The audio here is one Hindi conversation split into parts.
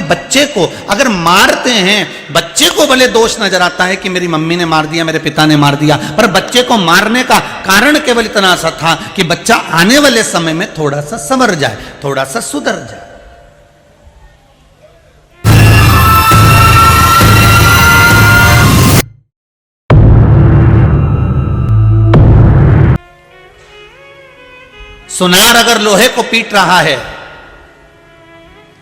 बच्चे को अगर मारते हैं, बच्चे को भले दोष नजर आता है कि मेरी मम्मी ने मार दिया, मेरे पिता ने मार दिया, पर बच्चे को मारने का कारण केवल इतना सा था कि बच्चा आने वाले समय में थोड़ा सा संवर जाए, थोड़ा सा सुधर जाए। सुनार अगर लोहे को पीट रहा है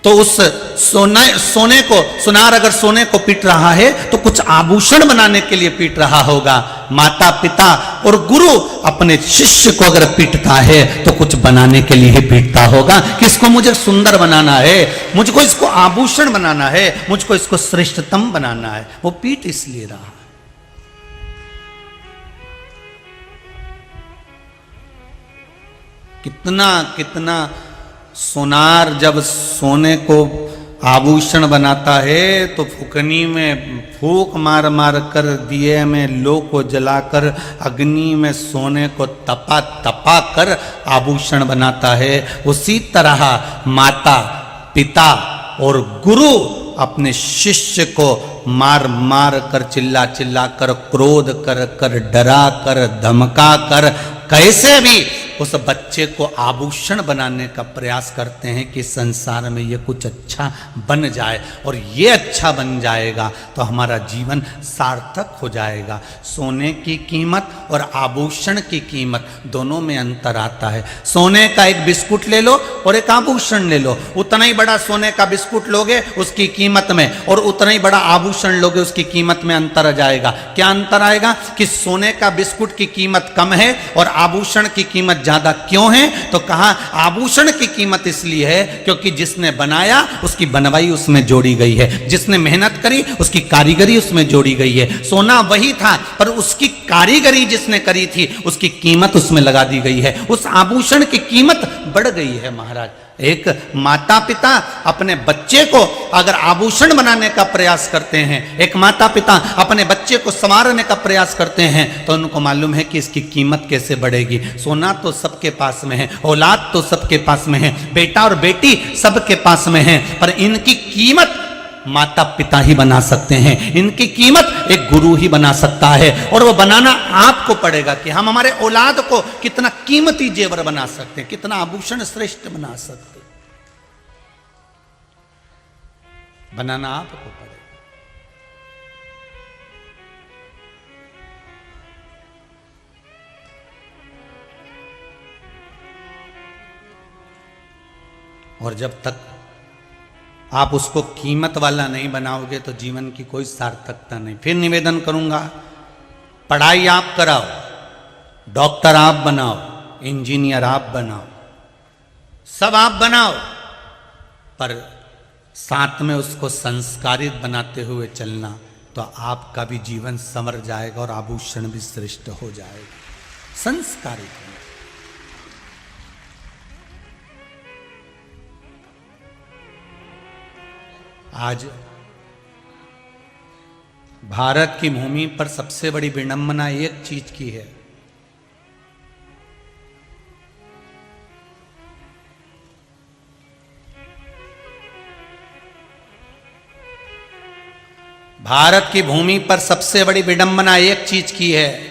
तो उस सोने को, सुनार अगर सोने को पीट रहा है तो कुछ आभूषण बनाने के लिए पीट रहा होगा। माता पिता और गुरु अपने शिष्य को अगर पीटता है तो कुछ बनाने के लिए ही पीटता होगा कि इसको मुझे सुंदर बनाना है, मुझको इसको आभूषण बनाना है, मुझको इसको श्रेष्ठतम बनाना है। वो पीट इसलिए रहा। कितना कितना सोनार जब सोने को आभूषण बनाता है तो फुकनी में फूक मार मार कर, दिए में लो को जलाकर, अग्नि में सोने को तपा तपा कर आभूषण बनाता है। उसी तरह माता पिता और गुरु अपने शिष्य को मार मार कर, चिल्ला चिल्ला कर, क्रोध कर कर, डरा कर, धमका कर, कैसे भी उस बच्चे को आभूषण बनाने का प्रयास करते हैं कि संसार में ये कुछ अच्छा बन जाए, और ये अच्छा बन जाएगा तो हमारा जीवन सार्थक हो जाएगा। सोने की कीमत और आभूषण की कीमत दोनों में अंतर आता है। सोने का एक बिस्कुट ले लो और एक आभूषण ले लो, उतना ही बड़ा सोने का बिस्कुट लोगे उसकी कीमत में, और उतना ही बड़ा आभूषण लोगे उसकी कीमत में अंतर आ जाएगा। क्या अंतर आएगा कि सोने का बिस्कुट की कीमत कम है और आभूषण की कीमत ज्यादा। क्यों है? तो कहा आभूषण की कीमत इसलिए है क्योंकि जिसने बनाया उसकी बनवाई उसमें जोड़ी गई है, जिसने मेहनत करी उसकी कारीगरी उसमें जोड़ी गई है। सोना वही था पर उसकी कारीगरी जिसने करी थी उसकी कीमत उसमें लगा दी गई है, उस आभूषण की कीमत बढ़ गई है। महाराज, एक माता पिता अपने बच्चे को अगर आभूषण बनाने का प्रयास करते हैं, एक माता पिता अपने बच्चे को संवारने का प्रयास करते हैं, तो उनको मालूम है कि इसकी कीमत कैसे बढ़ेगी। सोना तो सबके पास में है, औलाद तो सबके पास में है, बेटा और बेटी सबके पास में है, पर इनकी कीमत माता पिता ही बना सकते हैं, इनकी कीमत एक गुरु ही बना सकता है। और वो बनाना आपको पड़ेगा कि हम हमारे औलाद को कितना कीमती जेवर बना सकते हैं, कितना आभूषण श्रेष्ठ बना सकते हैं, बनाना आपको पड़ेगा। और जब तक आप उसको कीमत वाला नहीं बनाओगे तो जीवन की कोई सार्थकता नहीं। फिर निवेदन करूंगा, पढ़ाई आप कराओ, डॉक्टर आप बनाओ, इंजीनियर आप बनाओ, सब आप बनाओ, पर साथ में उसको संस्कारित बनाते हुए चलना, तो आपका भी जीवन संवर जाएगा और आभूषण भी श्रेष्ठ हो जाएगा। संस्कारित आज भारत की भूमि पर सबसे बड़ी विडंबना एक चीज की है, भारत की भूमि पर सबसे बड़ी विडंबना एक चीज की है